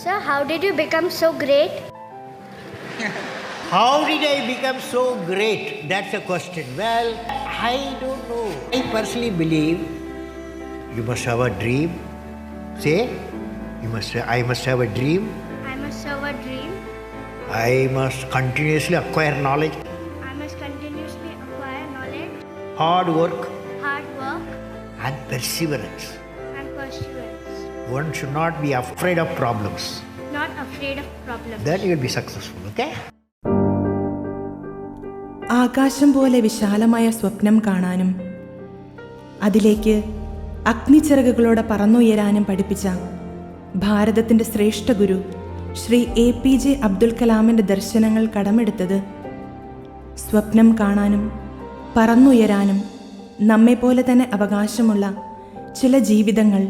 Sir, how did you become so great? How did I become so great? That's a question. Well, I don't know. I personally believe you must have a dream. Say, I must have a dream. I must have a dream. I must continuously acquire knowledge. I must continuously acquire knowledge. Hard work Hard work and perseverance. and perseverance. One should not be afraid of problems. Not afraid of problems. Then you will be successful, okay? ആകാശം പോലെ വിശാലമായ സ്വപ്നം കാണാനും അതിലേക്ക് അഗ്നിച്ചിറകുകളോടെ പറന്നുയരാനും പഠിപ്പിച്ച ഭാരതത്തിൻ്റെ ശ്രേഷ്ഠ ഗുരു Shri APJ Abdul കലാമിൻ്റെ ദർശനങ്ങൾ കടമെടുത്തത് സ്വപ്നം കാണാനും പറന്നുയരാനും നമ്മെപ്പോലെ തന്നെ അവകാശമുള്ള ചില ജീവിതങ്ങൾ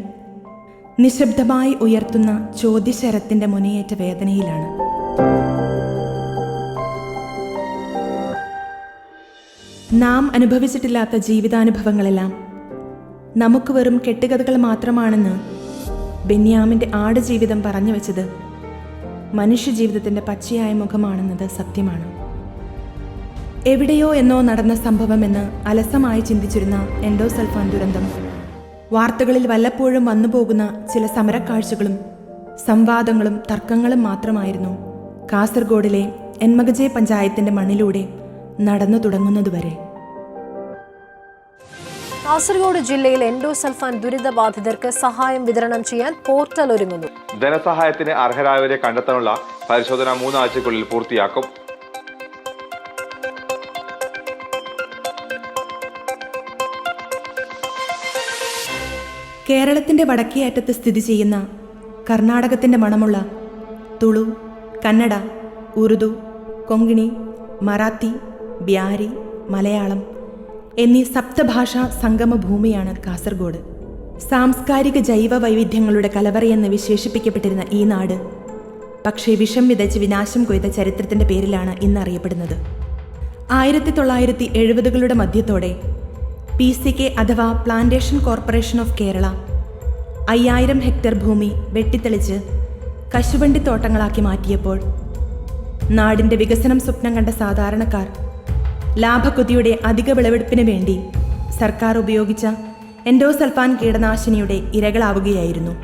നിശബ്ദമായി ഉയർത്തുന്ന ചോദ്യശരത്തിൻ്റെ മുനയേറ്റ വേദനയിലാണ്. നാം അനുഭവിച്ചിട്ടില്ലാത്ത ജീവിതാനുഭവങ്ങളെല്ലാം നമുക്ക് വെറും കെട്ടുകഥകൾ മാത്രമാണെന്ന് ബെന്യാമിൻ്റെ ആടുജീവിതം പറഞ്ഞു വെച്ചത് മനുഷ്യജീവിതത്തിൻ്റെ പച്ചയായ മുഖമാണെന്നത് സത്യമാണ്. എവിടെയോ എന്നോ നടന്ന സംഭവമെന്ന് അലസമായി ചിന്തിച്ചിരുന്ന എൻഡോസൾഫാൻ ദുരന്തം വാർത്തകളിൽ വല്ലപ്പോഴും വന്നുപോകുന്ന ചില സമരക്കാഴ്ചകളും സംവാദങ്ങളും തർക്കങ്ങളും മാത്രമായിരുന്നു കാസർഗോഡിലെ എൻമകജെ പഞ്ചായത്തിൻ്റെ മണ്ണിലൂടെ നടന്നു തുടങ്ങുന്നതുവരെ. കാസർഗോഡ് ജില്ലയിൽ എൻഡോസൾഫാൻ ദുരിതബാധിതർക്ക് സഹായം വിതരണം ചെയ്യാൻ പോർട്ടൽ ഒരുങ്ങുന്നു. ധനസഹായത്തിന് അർഹരായവരെ കണ്ടെത്താനുള്ള പരിശോധന 3 ആഴ്ചയ്ക്കുള്ളിൽ പൂർത്തിയാക്കും. കേരളത്തിൻ്റെ വടക്കേ അറ്റത്ത് സ്ഥിതി ചെയ്യുന്ന കർണാടകത്തിൻ്റെ മണമുള്ള തുളു, കന്നഡ, ഉറുദു, കൊങ്കിണി, മറാത്തി, ബ്യാരി, മലയാളം എന്നീ സപ്തഭാഷാ സംഗമ ഭൂമിയാണ് കാസർഗോഡ്. സാംസ്കാരിക ജൈവ വൈവിധ്യങ്ങളുടെ കലവറയെന്ന് വിശേഷിപ്പിക്കപ്പെട്ടിരുന്ന ഈ നാട് പക്ഷേ വിഷം വിതച്ച് വിനാശം കൊയ്ത ചരിത്രത്തിൻ്റെ പേരിലാണ് ഇന്നറിയപ്പെടുന്നത്. 1970കളുടെ മധ്യത്തോടെ PCK അഥവാ plantation corporation of Kerala 5000 hectare ഭൂമി വെട്ടിത്തെളിച്ച് കശുവണ്ടിത്തോട്ടങ്ങളാക്കി മാറ്റിയപ്പോൾ നാടിൻ്റെ വികസനം സ്വപ്നം കണ്ട സാധാരണക്കാർ ലാഭക്കൊതിയുടെ അധിക വിളവെടുപ്പിന് വേണ്ടി സർക്കാർ ഉപയോഗിച്ച എൻഡോസൾഫാൻ കീടനാശിനിയുടെ ഇരകളാവുകയായിരുന്നു.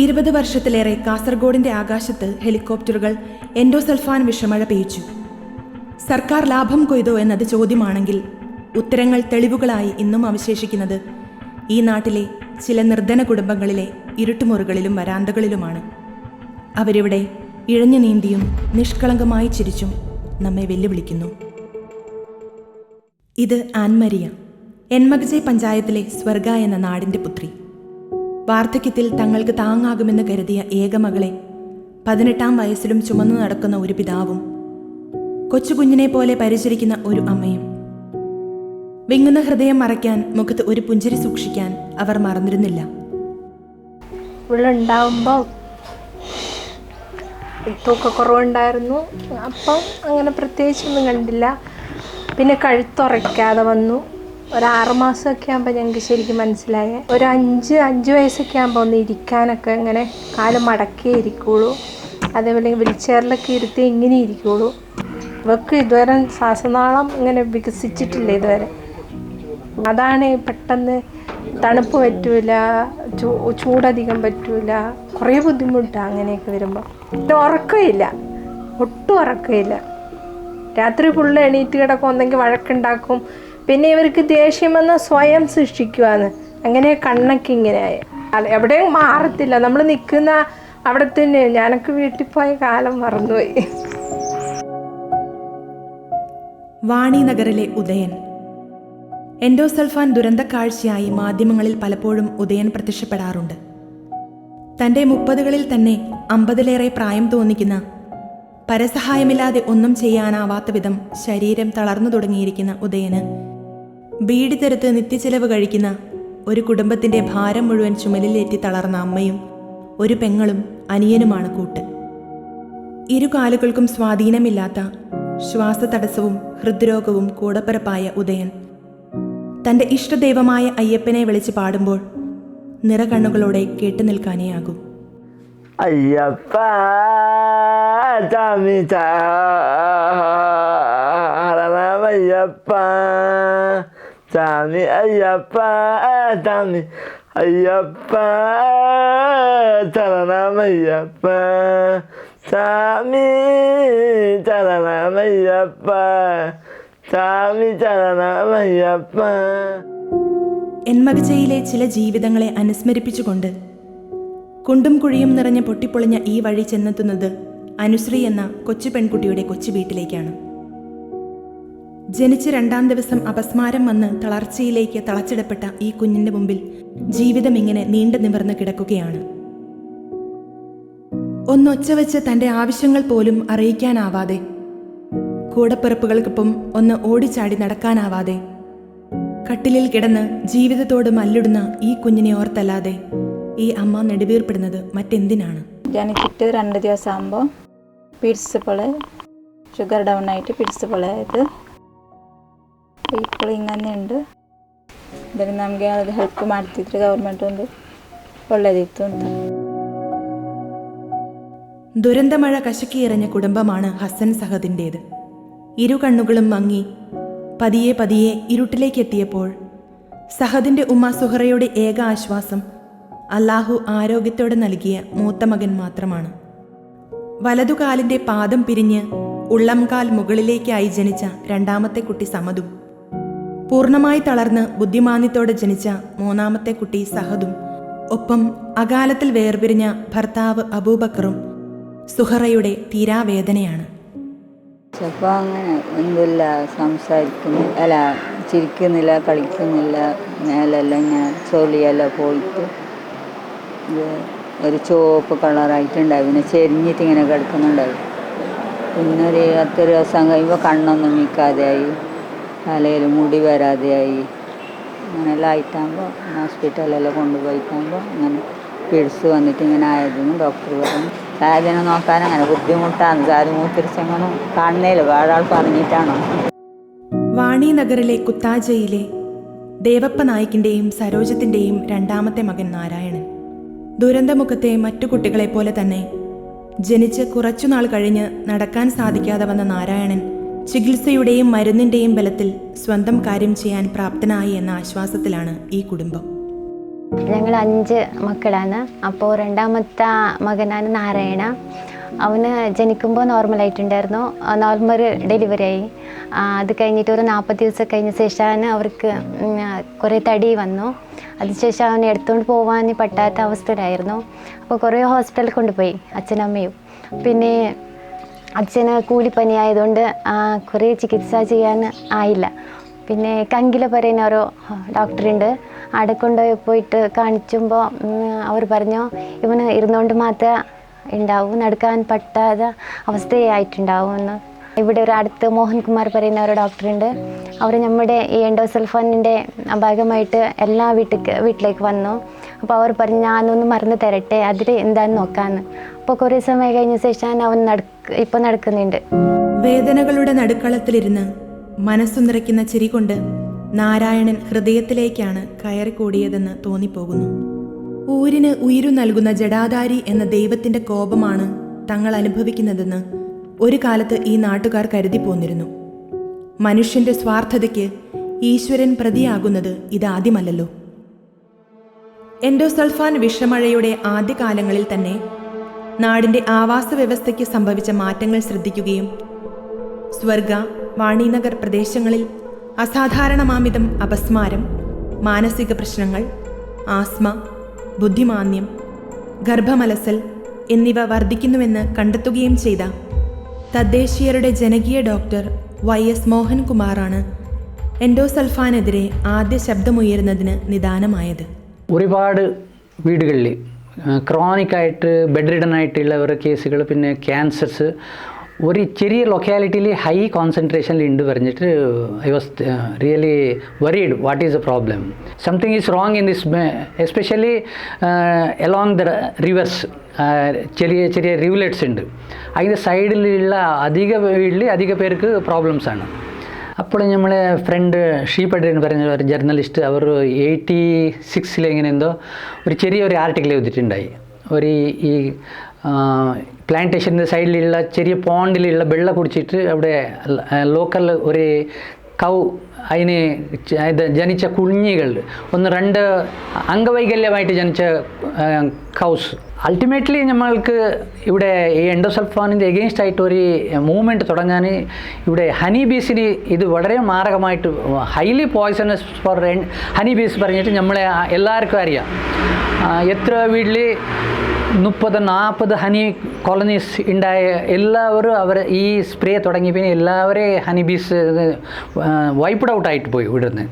20 വർഷത്തിലേറെ കാസർഗോഡിൻ്റെ ആകാശത്ത് ഹെലികോപ്റ്ററുകൾ എൻഡോസൾഫാൻ വിഷമഴ പെയ്ച്ചു. സർക്കാർ ലാഭം കൊയ്തോ എന്നത് ചോദ്യമാണെങ്കിൽ ഉത്തരങ്ങൾ തെളിവുകളായി ഇന്നും അവശേഷിക്കുന്നത് ഈ നാട്ടിലെ ചില നിർധന കുടുംബങ്ങളിലെ ഇരുട്ടുമുറികളിലും വരാന്തകളിലുമാണ്. അവരിവിടെ ഇഴഞ്ഞു നീന്തിയും നിഷ്കളങ്കമായി ചിരിച്ചും നമ്മെ വെല്ലുവിളിക്കുന്നു. ഇത് ആൻമരിയ, എൻമകജെ പഞ്ചായത്തിലെ സ്വർഗ എന്ന നാടിൻ്റെ പുത്രി. വാർദ്ധക്യത്തിൽ തങ്ങൾക്ക് താങ്ങാകുമെന്ന് കരുതിയ ഏകമകളെ 18ാം വയസ്സിലും ചുമന്നു നടക്കുന്ന ഒരു പിതാവും കൊച്ചുകുഞ്ഞിനെ പോലെ പരിചരിക്കുന്ന ഒരു അമ്മയും. വിങ്ങുന്ന ഹൃദയം മറയ്ക്കാൻ മുഖത്ത് ഒരു പുഞ്ചിരി സൂക്ഷിക്കാൻ അവർ മറന്നിരുന്നില്ല. ഉണ്ടാവുമ്പോൾ തൂക്കക്കുറവുണ്ടായിരുന്നു. അപ്പം അങ്ങനെ പ്രത്യേകിച്ചൊന്നും കണ്ടില്ല. പിന്നെ കഴുത്തുറയ്ക്കാതെ വന്നു. ഒരു 6 മാസമൊക്കെ ആകുമ്പോൾ ഞങ്ങൾക്ക് ശരിക്കും മനസ്സിലായേ. ഒരു 5 വയസ്സൊക്കെ ആകുമ്പോൾ ഒന്ന് ഇരിക്കാനൊക്കെ ഇങ്ങനെ കാല് മടക്കിയേ ഇരിക്കുള്ളൂ. അതേപോലെ വീൽ ചെയറിലൊക്കെ ഇരുത്തി ഇങ്ങനെ ഇരിക്കുള്ളൂ. ഇവർക്ക് ഇതുവരെ ശ്വാസനാളം ഇങ്ങനെ വികസിച്ചിട്ടില്ല ഇതുവരെ. അതാണ് പെട്ടെന്ന് തണുപ്പ് പറ്റൂല, ചൂടധികം പറ്റൂല, കുറേ ബുദ്ധിമുട്ടാണ് അങ്ങനെയൊക്കെ വരുമ്പോൾ. ഉറക്കമില്ല, ഒട്ടും ഉറക്കമില്ല. രാത്രി ഫുള്ള് എണീറ്റ് കിടക്കും, ഒന്നെങ്കിൽ വഴക്കുണ്ടാക്കും. പിന്നെ ഇവർക്ക് ദേഷ്യം വന്നാൽ സ്വയം സൃഷ്ടിക്കുവാന്ന്. അങ്ങനെ കണ്ണൊക്കെ ഇങ്ങനെയായി. എവിടെയും മാറത്തില്ല. നമ്മൾ നിൽക്കുന്ന അവിടെ തന്നെ. ഞാനൊക്കെ വീട്ടിൽ പോയ കാലം മറന്നുപോയി. വാണിനഗറിലെ ഉദയൻ. എൻഡോസൾഫാൻ ദുരന്തക്കാഴ്ചയായി മാധ്യമങ്ങളിൽ പലപ്പോഴും ഉദയൻ പ്രത്യക്ഷപ്പെടാറുണ്ട്. തൻ്റെ 30കളിൽ തന്നെ 50ലേറെ പ്രായം തോന്നിക്കുന്ന, പരസഹായമില്ലാതെ ഒന്നും ചെയ്യാനാവാത്ത വിധം ശരീരം തളർന്നു തുടങ്ങിയിരിക്കുന്ന ഉദയന് ബീഡി തെറുത്ത് നിത്യച്ചെലവ് കഴിക്കുന്ന ഒരു കുടുംബത്തിൻ്റെ ഭാരം മുഴുവൻ ചുമലിലേറ്റി തളർന്ന അമ്മയും ഒരു പെങ്ങളും അനിയനുമാണ് കൂട്ട്. ഇരുകാലുകൾക്കും സ്വാധീനമില്ലാത്ത ശ്വാസതടസ്സവും ഹൃദ്രോഗവും കൂടപ്പിറപ്പായ ഉദയൻ തൻ്റെ ഇഷ്ടദൈവമായ അയ്യപ്പനെ വിളിച്ച് പാടുമ്പോൾ നിറകണ്ണുകളോടെ കേട്ടു നിൽക്കാനേയാകും. അയ്യപ്പ ചാമി ചാരണമയ്യപ്പ ചാമി അയ്യപ്പ ചാമി അയ്യപ്പ ചരണമയ്യപ്പ ചാമി ചരണമയ്യപ്പ ചാമി ചരണമയ്യപ്പ. എന്മകജയിലെ ചില ജീവിതങ്ങളെ അനുസ്മരിപ്പിച്ചുകൊണ്ട് കുണ്ടും കുഴിയും നിറഞ്ഞ പൊട്ടിപ്പൊളിഞ്ഞ ഈ വഴി ചെന്നെത്തുന്നത് അനുശ്രീ എന്ന കൊച്ചു പെൺകുട്ടിയുടെ കൊച്ചു വീട്ടിലേക്കാണ്. ജനിച്ച് 2-ാം ദിവസം അപസ്മാരം വന്ന് തളർച്ചയിലേക്ക് തളച്ചിടപ്പെട്ട ഈ കുഞ്ഞിന്റെ മുമ്പിൽ ജീവിതം ഇങ്ങനെ നീണ്ടു നിവർന്ന് കിടക്കുകയാണ്. ഒന്നൊച്ച വെച്ച് തൻ്റെ ആവശ്യങ്ങൾ പോലും അറിയിക്കാനാവാതെ, കൂടപ്പിറപ്പുകൾക്കൊപ്പം ഒന്ന് ഓടിച്ചാടി നടക്കാനാവാതെ, കട്ടിലിൽ കിടന്ന് ജീവിതത്തോട് മല്ലിടുന്ന ഈ കുഞ്ഞിനെ ഓർത്തല്ലാതെ ഈ അമ്മ നെടുവീർപ്പെടുന്നത് മറ്റെന്തിനാണ്? ജനിച്ചിട്ട് 2 ദിവസം ആകുമ്പോൾ പിടിച്ച് പോലെ ഷുഗർ ഡൗൺ ആയിട്ട് പിടിച്ച് പോലെ ആയത്. ഇപ്പോൾ ഇങ്ങനെ ഉണ്ട്. ಇದನ್ನು ನಮಗೆ ಅದು ಹೆಲ್ಪ್ ಮಾಡ್ತಿದ್ರೆ ಗೌರ್ಮೆಂಟ್ ಒಂದು ಒಳ್ಳೆದಿತ್ತು ಅಂತ. ദുരന്തമഴ കശക്കിയെറിഞ്ഞ കുടുംബമാണ് ഹസൻ സഹദിൻ്റേത്. ഇരു കണ്ണുകളും മങ്ങി പതിയെ പതിയെ ഇരുട്ടിലേക്കെത്തിയപ്പോൾ സഹദിൻ്റെ ഉമ്മ സുഹറയുടെ ഏക ആശ്വാസം അല്ലാഹു ആരോഗ്യത്തോടെ നൽകിയ മൂത്ത മകൻ മാത്രമാണ്. വലതുകാലിൻ്റെ പാദം പിരിഞ്ഞ് ഉള്ളംകാൽ മുകളിലേക്കായി ജനിച്ച 2ാമത്തെ കുട്ടി സമദും, പൂർണ്ണമായി തളർന്ന് ബുദ്ധിമാന്ദ്യത്തോടെ ജനിച്ച 3ാമത്തെ കുട്ടി സഹദും, ഒപ്പം അകാലത്തിൽ വേർപിരിഞ്ഞ ഭർത്താവ് അബൂബക്കറും സുഹറയുടെ തീരാവേദനയാണ്. ചിലപ്പോൾ അങ്ങനെ ഒന്നുമില്ല, സംസാരിക്കുന്നു, അല്ല ചിരിക്കുന്നില്ല, കളിക്കുന്നില്ല, മേലെല്ലാം ഇങ്ങനെ ചൊളിയെല്ലാം പോയിട്ട് ഒരു ചുവപ്പ് കളറായിട്ടുണ്ടാവും. പിന്നെ ചെരിഞ്ഞിട്ട് ഇങ്ങനെ കിടക്കുന്നുണ്ടാവും. പിന്നെ ഒരു 10 ദിവസം കഴിയുമ്പോൾ കണ്ണൊന്നും നിൽക്കാതെയായി, തലയിൽ മുടി വരാതെയായി. അങ്ങനെല്ലാം ആയിട്ടാകുമ്പോൾ ഹോസ്പിറ്റലിലെല്ലാം കൊണ്ടുപോയിട്ടാകുമ്പോൾ അങ്ങനെ പിടിച്ച് വന്നിട്ട് ഇങ്ങനെ ആയതെന്ന് ഡോക്ടർ പറഞ്ഞു. സാഹചര്യം നോക്കാൻ അങ്ങനെ ബുദ്ധിമുട്ടാണ്. സാരി മൂത്തിരിച്ചങ്ങനെ കാണുന്നേലും വേറെ ആൾ പറഞ്ഞിട്ടാണോ. വാണി നഗറിലെ കുത്താജയിലെ ദേവപ്പ നായിക്കിൻ്റെയും സരോജത്തിൻ്റെയും 2ാമത്തെ മകൻ നാരായണൻ. ദുരന്തമുഖത്തെ മറ്റു കുട്ടികളെപ്പോലെ തന്നെ ജനിച്ച് കുറച്ചുനാൾ കഴിഞ്ഞ് നടക്കാൻ സാധിക്കാതെ വന്ന നാരായണൻ ചികിത്സയുടെയും മരുന്നിൻ്റെയും ബലത്തിൽ സ്വന്തം കാര്യം ചെയ്യാൻ പ്രാപ്തനായി എന്ന ആശ്വാസത്തിലാണ് ഈ കുടുംബം. ഞങ്ങൾ 5 മക്കളാണ്. അപ്പോൾ 2ാമത്തെ മകനാണ് നാരായണ. അവന് ജനിക്കുമ്പോൾ നോർമലായിട്ടുണ്ടായിരുന്നു. നോർമൽ ഡെലിവറി ആയി. അത് കഴിഞ്ഞിട്ട് ഒരു 40 ദിവസം കഴിഞ്ഞ ശേഷമാണ് അവർക്ക് കുറേ തടി വന്നു. അതിനുശേഷം അവനെ എടുത്തുകൊണ്ട് പോകാൻ പറ്റാത്ത അവസ്ഥയിലായിരുന്നു. അപ്പോൾ കുറേ ഹോസ്പിറ്റലിൽ കൊണ്ടുപോയി അച്ഛനമ്മയും. പിന്നെ അച്ഛന് കൂലിപ്പനി ആയതുകൊണ്ട് കുറേ ചികിത്സ ചെയ്യാൻ ആയില്ല. പിന്നെ കങ്കില പറയുന്ന ഒരു ഡോക്ടറുണ്ട്, അവിടെ കൊണ്ടുപോയി പോയിട്ട് കാണിച്ചുമ്പോൾ അവർ പറഞ്ഞു ഇവന് ഇരുന്നുകൊണ്ട് മാത്രമേ ഉണ്ടാവും, നടക്കാൻ പറ്റാത്ത അവസ്ഥയായിട്ടുണ്ടാവും എന്ന്. ഇവിടെ ഒരു അടുത്ത് മോഹൻകുമാർ പറയുന്ന ഒരു ഡോക്ടറുണ്ട്. അവർ നമ്മുടെ ഈ എൻഡോസൾഫാനിൻ്റെ ഭാഗമായിട്ട് എല്ലാ വീട്ടിലേക്ക് വന്നു. അപ്പോൾ അവർ പറഞ്ഞു ഞാനൊന്ന് മറന്നു തരട്ടെ, അതിൽ എന്താണെന്ന് നോക്കാമെന്ന്. അപ്പോൾ കുറേ സമയം കഴിഞ്ഞ ശേഷം അവൻ ഇപ്പോൾ നടക്കുന്നുണ്ട്. വേദനകളുടെ നടുക്കളത്തിലിരുന്ന് മനസ്സു നിറയ്ക്കുന്ന ചിരി കൊണ്ട് നാരായണൻ ഹൃദയത്തിലേക്കാണ് കയറിക്കൂടിയതെന്ന് തോന്നിപ്പോകുന്നു. ഊരിന് ഉയിരു നൽകുന്ന ജടാധാരി എന്ന ദൈവത്തിൻ്റെ കോപമാണ് തങ്ങൾ അനുഭവിക്കുന്നതെന്ന് ഒരു കാലത്ത് ഈ നാട്ടുകാർ കരുതി പോന്നിരുന്നു. മനുഷ്യന്റെ സ്വാർത്ഥതയ്ക്ക് ഈശ്വരൻ പ്രതിയാകുന്നത് ഇതാദ്യമല്ലല്ലോ. എൻഡോസൾഫാൻ വിഷമഴയുടെ ആദ്യകാലങ്ങളിൽ തന്നെ നാടിൻ്റെ ആവാസ വ്യവസ്ഥയ്ക്ക് സംഭവിച്ച മാറ്റങ്ങൾ ശ്രദ്ധിക്കുകയും സ്വർഗ, വാണിനഗർ പ്രദേശങ്ങളിൽ അസാധാരണമാമിതം അപസ്മാരം, മാനസിക പ്രശ്നങ്ങൾ, ആസ്മ, ബുദ്ധിമാന്ദ്യം, ഗർഭമലസൽ എന്നിവ വർദ്ധിക്കുന്നുവെന്ന് കണ്ടെത്തുകയും ചെയ്ത തദ്ദേശീയരുടെ ജനകീയ ഡോക്ടർ YS മോഹൻകുമാറാണ് എൻഡോസൾഫാനെതിരെ ആദ്യ ശബ്ദമുയരുന്നതിന് നിദാനമായത്. ഒരുപാട് വീടുകളിൽ ക്രോണിക്കായിട്ട് ബെഡ് റിഡൻ ആയിട്ടുള്ളവർ കേസുകൾ, പിന്നെ ക്യാൻസർസ് ഒരു ചെറിയ ലൊക്കാലിറ്റിയിൽ ഹൈ കോൺസെൻട്രേഷനിൽ ഉണ്ട് പറഞ്ഞിട്ട് I was really worried what is the problem. Something is wrong in this, especially along the reverse. ചെറിയ ചെറിയ റിവ്ലെറ്റ്സ് ഉണ്ട്, അതിൻ്റെ സൈഡിലുള്ള അധിക പേർക്ക് പ്രോബ്ലംസാണ്. അപ്പോൾ നമ്മളെ ഫ്രണ്ട് ഷീപഡ് എന്ന് പറഞ്ഞ ഒരു ജേർണലിസ്റ്റ്, അവർ 86 ഇങ്ങനെ എന്തോ ഒരു ചെറിയൊരു ആർട്ടിക്കിൾ എഴുതിയിട്ടുണ്ടായി. ഒരു ഈ പ്ലാന്റേഷൻ്റെ സൈഡിലുള്ള ചെറിയ പോണ്ടിലുള്ള വെള്ളം കുടിച്ചിട്ട് അവിടെ ലോക്കൽ ഒരു കൗ അതിന് ജനിച്ച കുഞ്ഞികൾ 1-2 അംഗവൈകല്യമായിട്ട് ജനിച്ച കൗസ്. അൾട്ടിമേറ്റ്ലി നമ്മൾക്ക് ഇവിടെ ഈ എൻഡോസൾഫാനിൻ്റെ എഗെയിൻസ്റ്റ് ആയിട്ട് ഒരു മൂവ്മെൻറ്റ് തുടങ്ങാൻ ഇവിടെ ഹണി ബീസിന് ഇത് വളരെ മാരകമായിട്ട് highly poisonous for honey bees പറഞ്ഞിട്ട് നമ്മളെ എല്ലാവർക്കും അറിയാം. എത്ര വീട്ടിൽ 30-40 ഹണി കോളനീസ് ഉണ്ടായ എല്ലാവരും അവർ ഈ സ്പ്രേ തുടങ്ങി പിന്നെ എല്ലാവരും ഹണി ബീസ് വൈപ്ഡ് ഔട്ട് ആയിട്ട് പോയി ഇവിടുന്ന്.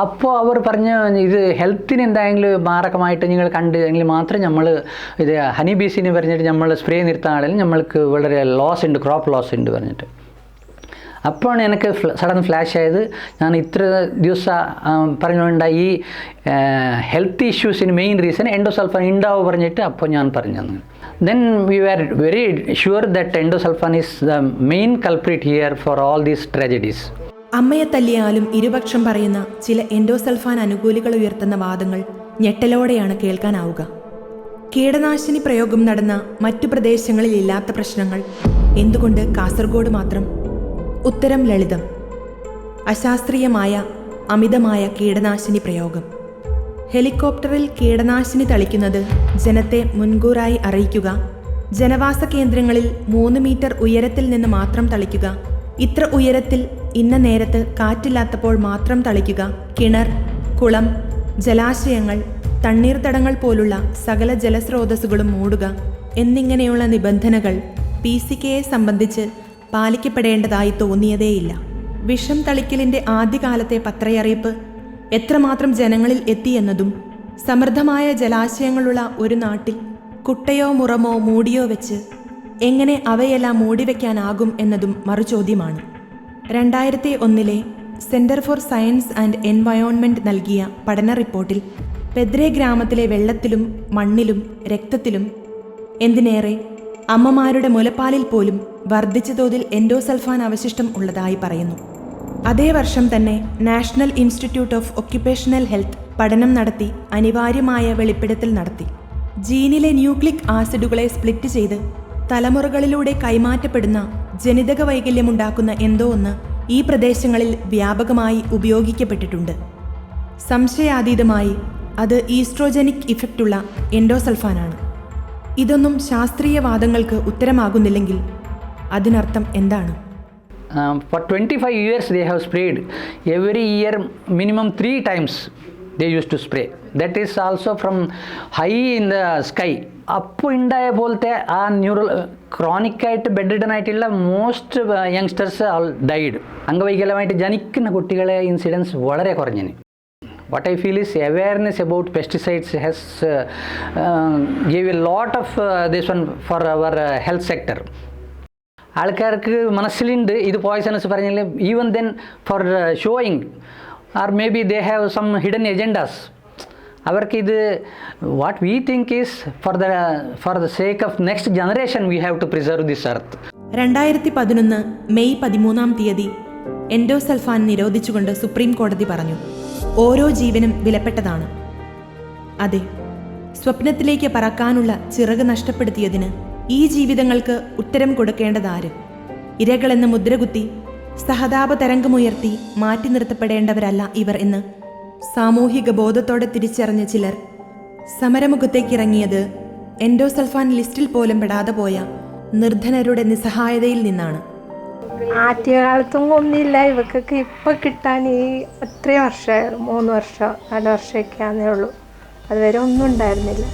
അപ്പോൾ അവർ പറഞ്ഞ് ഇത് ഹെൽത്തിന് എന്തായെങ്കിലും മാരകമായിട്ട് നിങ്ങൾ കണ്ടെങ്കിൽ മാത്രം നമ്മൾ ഇത് ഹണി ബീസിന് പറഞ്ഞിട്ട് നമ്മൾ സ്പ്രേ നിർത്താണെങ്കിൽ നമ്മൾക്ക് വളരെ ലോസ് ഉണ്ട്, ക്രോപ്പ് ലോസ് ഉണ്ട് പറഞ്ഞിട്ട്. അപ്പോഴാണ് എനിക്ക് സഡൻ ഫ്ലാഷ് ആയത്. ഞാൻ ഇത്ര ദിവസം പറഞ്ഞുകൊണ്ട് ഈ ഹെൽത്ത് ഇഷ്യൂസിന് മെയിൻ റീസൺ എൻഡോസൾഫാൻ ഉണ്ടാവും പറഞ്ഞിട്ട് അപ്പോൾ ഞാൻ പറഞ്ഞു. Then we are very sure that endosulfan is the main culprit here for all these tragedies. അമ്മയെ തല്ലിയാലും ഇരുപക്ഷം പറയുന്ന ചില എൻഡോസൾഫാൻ അനുകൂലികൾ ഉയർത്തുന്ന വാദങ്ങൾ ഞെട്ടലോടെയാണ് കേൾക്കാനാവുക. കീടനാശിനി പ്രയോഗം നടന്ന മറ്റു പ്രദേശങ്ങളിൽ ഇല്ലാത്ത പ്രശ്നങ്ങൾ എന്തുകൊണ്ട് കാസർഗോഡ് മാത്രം? ഉത്തരം ലളിതം. അശാസ്ത്രീയമായ അമിതമായ കീടനാശിനി പ്രയോഗം. ഹെലികോപ്റ്ററിൽ കീടനാശിനി തളിക്കുന്നത് ജനത്തെ മുൻകൂറായി അറിയിക്കുക, ജനവാസ കേന്ദ്രങ്ങളിൽ 3 മീറ്റർ ഉയരത്തിൽ നിന്ന് മാത്രം തളിക്കുക, ഇത്ര ഉയരത്തിൽ ഇന്ന നേരത്ത് കാറ്റില്ലാത്തപ്പോൾ മാത്രം തളിക്കുക, കിണർ, കുളം, ജലാശയങ്ങൾ, തണ്ണീർത്തടങ്ങൾ പോലുള്ള സകല ജലസ്രോതസ്സുകളും മൂടുക എന്നിങ്ങനെയുള്ള നിബന്ധനകൾ PCKയെ സംബന്ധിച്ച് പാലിക്കപ്പെടേണ്ടതായി തോന്നിയതേയില്ല. വിഷം തളിക്കലിൻ്റെ ആദ്യകാലത്തെ പത്രയറിയിപ്പ് എത്രമാത്രം ജനങ്ങളിൽ എത്തിയെന്നതും സമൃദ്ധമായ ജലാശയങ്ങളുള്ള ഒരു നാട്ടിൽ കുട്ടയോ മുറമോ മൂടിയോ വെച്ച് എങ്ങനെ അവയെല്ലാം മൂടിവെക്കാനാകും എന്നതും മറുചോദ്യമാണ്. 2001 centre for science and environment നൽകിയ പഠന റിപ്പോർട്ടിൽ പെദ്രെ ഗ്രാമത്തിലെ വെള്ളത്തിലും മണ്ണിലും രക്തത്തിലും എന്തിനേറെ അമ്മമാരുടെ മുലപ്പാലിൽ പോലും വർദ്ധിച്ച തോതിൽ എൻഡോസൾഫാൻ അവശിഷ്ടം ഉള്ളതായി പറയുന്നു. അതേ വർഷം തന്നെ national institute of occupational health പഠനം നടത്തി അനിവാര്യമായ വെളിപ്പെടുത്തൽ നടത്തി. ജീനിലെ ന്യൂക്ലിക് ആസിഡുകളെ സ്പ്ലിറ്റ് ചെയ്ത് തലമുറകളിലൂടെ കൈമാറ്റപ്പെടുന്ന ജനിതക വൈകല്യമുണ്ടാക്കുന്ന എന്തോ ഒന്ന് ഈ പ്രദേശങ്ങളിൽ വ്യാപകമായി ഉപയോഗിക്കപ്പെട്ടിട്ടുണ്ട്. സംശയാതീതമായി അത് ഈസ്ട്രോജനിക് ഇഫക്റ്റുള്ള എൻഡോസൾഫാനാണ്. ഇതൊന്നും ശാസ്ത്രീയ വാദങ്ങൾക്ക് ഉത്തരമാകുന്നില്ലെങ്കിൽ അതിനർത്ഥം എന്താണ്? For 25 years they have sprayed. Every year minimum 3 times they used to spray. That is also from high in the sky. അപ്പോൾ ഉണ്ടായ പോലത്തെ ആ ക്രോണിക്കായിട്ട് ബെഡ് റിഡൻ ആയിട്ടുള്ള മോസ്റ്റ് യങ്സ്റ്റേഴ്സ് ആൾ ഡൈഡ്. അംഗവൈകല്യമായിട്ട് ജനിക്കുന്ന കുട്ടികളെ ഇൻസിഡൻസ് വളരെ കുറഞ്ഞിന്. What I feel is awareness about pesticides has gave a lot of this one for our health sector. ആൾക്കാർക്ക് മനസ്സിലുണ്ട് ഇത് പോയ്സണസ് പറഞ്ഞാൽ even then for showing are may be they have some hidden agendas. അവർക്ക് ഇത് what we think is for the sake of next generation we have to preserve this earth. 2011 May 13 endosulfan നിരോധിച്ചുകൊണ്ട് supreme കോടതി പറഞ്ഞു, ഓരോ ജീവനും വിലപ്പെട്ടതാണ്. അതെ, സ്വപ്നത്തിലേക്ക് പറക്കാനുള്ള ചിറക് നഷ്ടപ്പെടുത്തിയതിന് ഈ ജീവിതങ്ങൾക്ക് ഉത്തരം കൊടുക്കേണ്ടതാര്? ഇരകളെന്ന് മുദ്രകുത്തി സഹതാപ തരംഗമുയർത്തി മാറ്റി നിർത്തപ്പെടേണ്ടവരല്ല ഇവർ എന്ന് സാമൂഹിക ബോധത്തോടെ തിരിച്ചറിഞ്ഞ ചിലർ സമരമുഖത്തേക്കിറങ്ങിയത് എൻഡോസൾഫാൻ ലിസ്റ്റിൽ പോലും പെടാതെ പോയ നിർധനരുടെ നിസ്സഹായതയിൽ നിന്നാണ്. ആദ്യകാലത്തും ഒന്നുമില്ല, ഇവക്കൊക്കെ ഇപ്പം കിട്ടാൻ ഈ അത്രയും വർഷമായിരുന്നു, 3 വർഷം 4 വർഷമൊക്കെ ആണെന്നേ ಉಳ್ಳು. അതുവരെ ഒന്നും ഉണ്ടായിരുന്നിಲ್ಲ.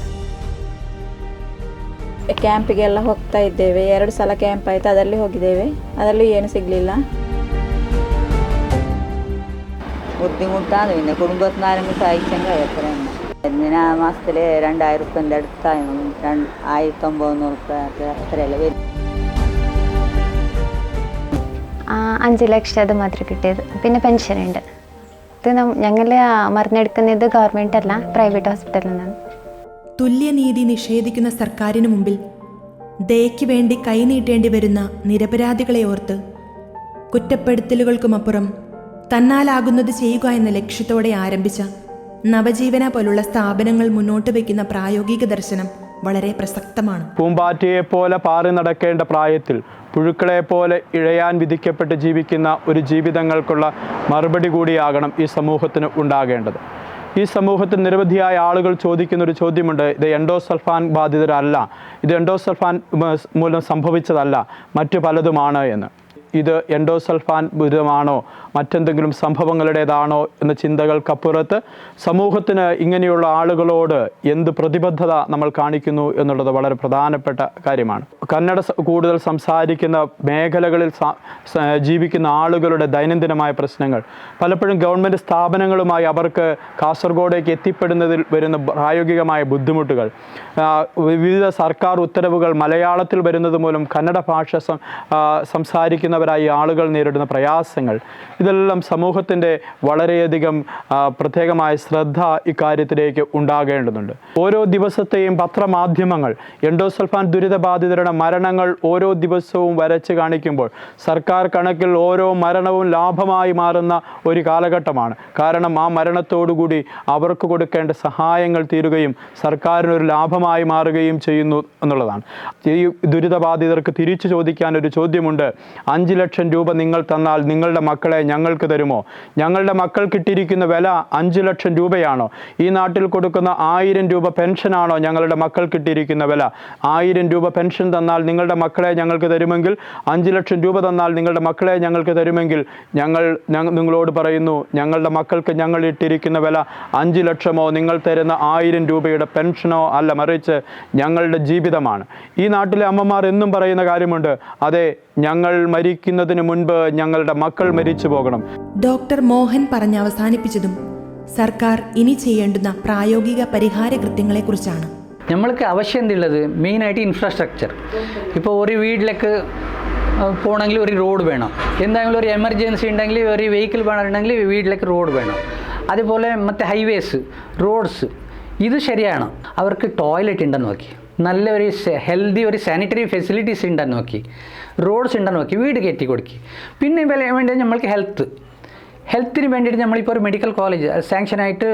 ಕ್ಯಾಂಪಿಗೆಲ್ಲ ಹೋಗ್ತಾ ಇದ್ದೇವೆ. 2 ಸಲ ಕ್ಯಾಂಪ್ ಆಯಿತು, ಅದರಲ್ಲಿ ಹೋಗಿದ್ದೇವೆ. ಅದರಲ್ಲೂ ಏನು ಸಿಗಲಿಲ್ಲ. ബുദ്ധിമുട്ടാണ്. പിന്നെ കുടുംബത്തിന് ആരെങ്കിലും സഹായിച്ചെങ്കിൽ എത്ര എന്തിനാ മാസത്തിൽ 2000 റുപ്യൻ്റെ അടുത്തായി 1900 റുപ്യ അത്രയല്ല വരും. 5 ലക്ഷം അത് മാത്രം കിട്ടിയത്. പിന്നെ പെൻഷനുണ്ട്. ഇത് ഞങ്ങൾ മരുന്നെടുക്കുന്നത് ഗവൺമെൻറ് അല്ല, പ്രൈവറ്റ് ഹോസ്പിറ്റലിൽ നിന്നാണ്. തുല്യനീതി നിഷേധിക്കുന്ന സർക്കാരിനു മുമ്പിൽ ദയയ്ക്ക് വേണ്ടി കൈനീട്ടേണ്ടി വരുന്ന നിരപരാധികളെ ഓർത്ത് കുറ്റപ്പെടുത്തലുകൾക്കുമപ്പുറം തന്നാലാകുന്നത് ചെയ്യുക എന്ന ലക്ഷ്യത്തോടെ ആരംഭിച്ച നവജീവന പോലുള്ള സ്ഥാപനങ്ങൾ മുന്നോട്ട് വയ്ക്കുന്ന പ്രായോഗിക ദർശനം വളരെ പ്രസക്തമാണ്. പൂമ്പാറ്റയെ പോലെ പാറി നടക്കേണ്ട പ്രായത്തിൽ പുഴുക്കളെ പോലെ ഇഴയാൻ വിധിക്കപ്പെട്ട് ജീവിക്കുന്ന ഒരു ജീവിതങ്ങൾക്കുള്ള മറുപടി കൂടിയാകണം ഈ സമൂഹത്തിന് ഉണ്ടാകേണ്ടത്. ഈ സമൂഹത്തിൽ നിരവധിയായ ആളുകൾ ചോദിക്കുന്നൊരു ചോദ്യമുണ്ട്, ഇത് എൻഡോസൾഫാൻ ബാധിതരല്ല, ഇത് എൻഡോസൾഫാൻ മൂലം സംഭവിച്ചതല്ല, മറ്റു പലതുമാണ് എന്ന്. ഇത് എൻഡോസൾഫാൻ ദുരിതമാണോ മറ്റെന്തെങ്കിലും സംഭവങ്ങളുടേതാണോ എന്ന ചിന്തകൾക്കപ്പുറത്ത് സമൂഹത്തിന് ഇങ്ങനെയുള്ള ആളുകളോട് എന്ത് പ്രതിബദ്ധത നമ്മൾ കാണിക്കുന്നു എന്നുള്ളത് വളരെ പ്രധാനപ്പെട്ട കാര്യമാണ്. കന്നഡ കൂടുതൽ സംസാരിക്കുന്ന മേഖലകളിൽ ജീവിക്കുന്ന ആളുകളുടെ ദൈനംദിനമായ പ്രശ്നങ്ങൾ, പലപ്പോഴും ഗവൺമെൻറ് സ്ഥാപനങ്ങളുമായി അവർക്ക് കാസർഗോഡേക്ക് എത്തിപ്പെടുന്നതിൽ വരുന്ന പ്രായോഗികമായ ബുദ്ധിമുട്ടുകൾ, വിവിധ സർക്കാർ ഉത്തരവുകൾ മലയാളത്തിൽ വരുന്നത് മൂലം കന്നഡ ഭാഷ സംസാരിക്കുന്നവരായി ആളുകൾ നേരിടുന്ന പ്രയാസങ്ങൾ, ഇതെല്ലാം സമൂഹത്തിൻ്റെ വളരെയധികം പ്രത്യേകമായ ശ്രദ്ധ ഇക്കാര്യത്തിലേക്ക് ഉണ്ടാകേണ്ടതുണ്ട്. ഓരോ ദിവസത്തെയും പത്രമാധ്യമങ്ങൾ എൻഡോസൾഫാൻ ദുരിതബാധിതരുടെ മരണങ്ങൾ ഓരോ ദിവസവും വരച്ച് കാണിക്കുമ്പോൾ സർക്കാർ കണക്കിൽ ഓരോ മരണവും ലാഭമായി മാറുന്ന ഒരു കാലഘട്ടമാണ്. കാരണം ആ മരണത്തോടുകൂടി അവർക്ക് കൊടുക്കേണ്ട സഹായങ്ങൾ തീരുകയും സർക്കാരിനൊരു ലാഭമായി മാറുകയും ചെയ്യുന്നു എന്നുള്ളതാണ്. ഈ ദുരിതബാധിതർക്ക് തിരിച്ചു ചോദിക്കാൻ ഒരു ചോദ്യമുണ്ട്. 5 ലക്ഷം രൂപ നിങ്ങൾ തന്നാൽ നിങ്ങളുടെ മക്കളെ ഞങ്ങൾക്ക് തരുമോ? ഞങ്ങളുടെ മക്കൾക്കിട്ടിരിക്കുന്ന വില 5 ലക്ഷം രൂപയാണോ? ഈ നാട്ടിൽ കൊടുക്കുന്ന 1000 രൂപ പെൻഷനാണോ ഞങ്ങളുടെ മക്കൾക്കിട്ടിരിക്കുന്ന വില? 1000 രൂപ പെൻഷൻ തന്നാൽ നിങ്ങളുടെ മക്കളെ ഞങ്ങൾക്ക് തരുമെങ്കിൽ, 5 ലക്ഷം രൂപ തന്നാൽ നിങ്ങളുടെ മക്കളെ ഞങ്ങൾക്ക് തരുമെങ്കിൽ, ഞങ്ങൾ നിങ്ങളോട് പറയുന്നു, ഞങ്ങളുടെ മക്കൾക്ക് ഞങ്ങൾ ഇട്ടിരിക്കുന്ന വില 5 ലക്ഷമോ നിങ്ങൾ തരുന്ന 1000 രൂപയുടെ പെൻഷനോ അല്ല, മറിച്ച് ഞങ്ങളുടെ ജീവിതമാണ്. ഈ നാട്ടിലെ അമ്മമാർ എന്നും പറയുന്ന കാര്യമുണ്ട്, അതെ, ഞങ്ങൾ മരിക്കുന്നതിന് മുൻപ് ഞങ്ങളുടെ മക്കൾ മരിച്ചു പോകണം. ഡോക്ടർ മോഹൻ പറഞ്ഞ് അവസാനിപ്പിച്ചതും സർക്കാർ ഇനി ചെയ്യേണ്ടുന്ന പ്രായോഗിക പരിഹാര കൃത്യങ്ങളെക്കുറിച്ചാണ്. നമ്മൾക്ക് ആവശ്യം എന്തുള്ളത്? മെയിനായിട്ട് ഇൻഫ്രാസ്ട്രക്ചർ. ഇപ്പോൾ ഒരു വീട്ടിലേക്ക് പോകണമെങ്കിൽ ഒരു റോഡ് വേണം, എന്തെങ്കിലും ഒരു എമർജൻസി ഉണ്ടെങ്കിൽ ഒരു വെഹിക്കിൾ വേണമെന്നുണ്ടെങ്കിൽ വീട്ടിലേക്ക് റോഡ് വേണം. അതുപോലെ മറ്റ് ഹൈവേസ്, റോഡ്സ്, ഇത് ശരിയാണ്. അവർക്ക് ടോയ്ലറ്റ് ഉണ്ടെന്ന് നോക്കി, നല്ല ഒരു ഹെൽത്തി ഒരു സാനിറ്ററി ഫെസിലിറ്റീസ് ഉണ്ടെന്ന് നോക്കി, റോഡ്സ് ഉണ്ടെന്ന് നോക്കി വീട് കയറ്റി കൊടുക്കി. പിന്നെ വേണ്ടി നമ്മൾക്ക് ഹെൽത്തിന് വേണ്ടിയിട്ട് നമ്മളിപ്പോൾ ഒരു മെഡിക്കൽ കോളേജ് സാങ്ഷനായിട്ട്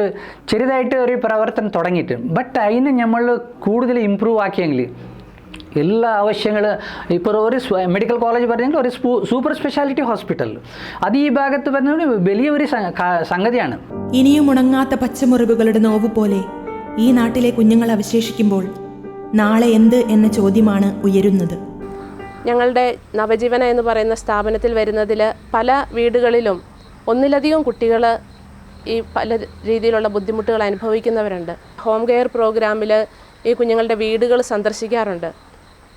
ചെറുതായിട്ട് ഒരു പ്രവർത്തനം തുടങ്ങിയിട്ട്, ബട്ട് അതിന് നമ്മൾ കൂടുതൽ ഇമ്പ്രൂവ് ആക്കിയെങ്കിൽ എല്ലാ ആവശ്യങ്ങൾ ഇപ്പോൾ ഒരു മെഡിക്കൽ കോളേജ് പറഞ്ഞെങ്കിൽ ഒരു സൂപ്പർ സ്പെഷ്യാലിറ്റി ഹോസ്പിറ്റൽ, അത് ഈ ഭാഗത്ത് പറഞ്ഞ വലിയൊരു സംഗതിയാണ്. ഇനിയും ഉണങ്ങാത്ത പച്ചമുറിവുകളുടെ നോവ് പോലെ ഈ നാട്ടിലെ കുഞ്ഞുങ്ങൾ അവശേഷിക്കുമ്പോൾ നാളെ എന്ത് എന്ന ചോദ്യമാണ് ഉയരുന്നത്. ഞങ്ങളുടെ നവജീവന എന്ന് പറയുന്ന സ്ഥാപനത്തിൽ വരുന്നതിൽ പല വീടുകളിലും ഒന്നിലധികം കുട്ടികൾ ഈ പല രീതിയിലുള്ള ബുദ്ധിമുട്ടുകൾ അനുഭവിക്കുന്നവരുണ്ട്. ഹോം കെയർ പ്രോഗ്രാമിൽ ഈ കുഞ്ഞുങ്ങളുടെ വീടുകൾ സന്ദർശിക്കാറുണ്ട്.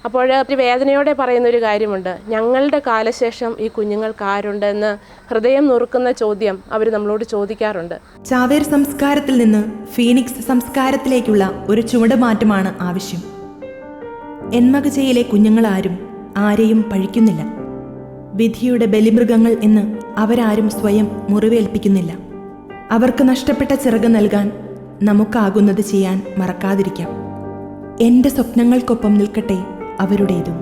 അപ്പോൾ ഒരു വേദനയോടെ പറയുന്നൊരു കാര്യമുണ്ട്, ഞങ്ങളുടെ കാലശേഷം ഈ കുഞ്ഞുങ്ങൾക്ക് ആരുണ്ടെന്ന് ഹൃദയം നുറുക്കുന്ന ചോദ്യം അവർ നമ്മളോട് ചോദിക്കാറുണ്ട്. ചാവേർ സംസ്കാരത്തിൽ നിന്ന് ഫീനിക്സ് സംസ്കാരത്തിലേക്കുള്ള ഒരു ചുവടുമാറ്റമാണ് ആവശ്യം. എന്മകജയിലെ കുഞ്ഞുങ്ങളാരും ആരെയും പഴിക്കുന്നില്ല. വിധിയുടെ ബലിമൃഗങ്ങൾ എന്ന് അവരാരും സ്വയം മുറിവേൽപ്പിക്കുന്നില്ല. അവർക്ക് നഷ്ടപ്പെട്ട ചിറക് നൽകാൻ നമുക്കാകുന്നത് ചെയ്യാൻ മറക്കാതിരിക്കാം. എൻ്റെ സ്വപ്നങ്ങൾക്കൊപ്പം നിൽക്കട്ടെ അവരുടേതും.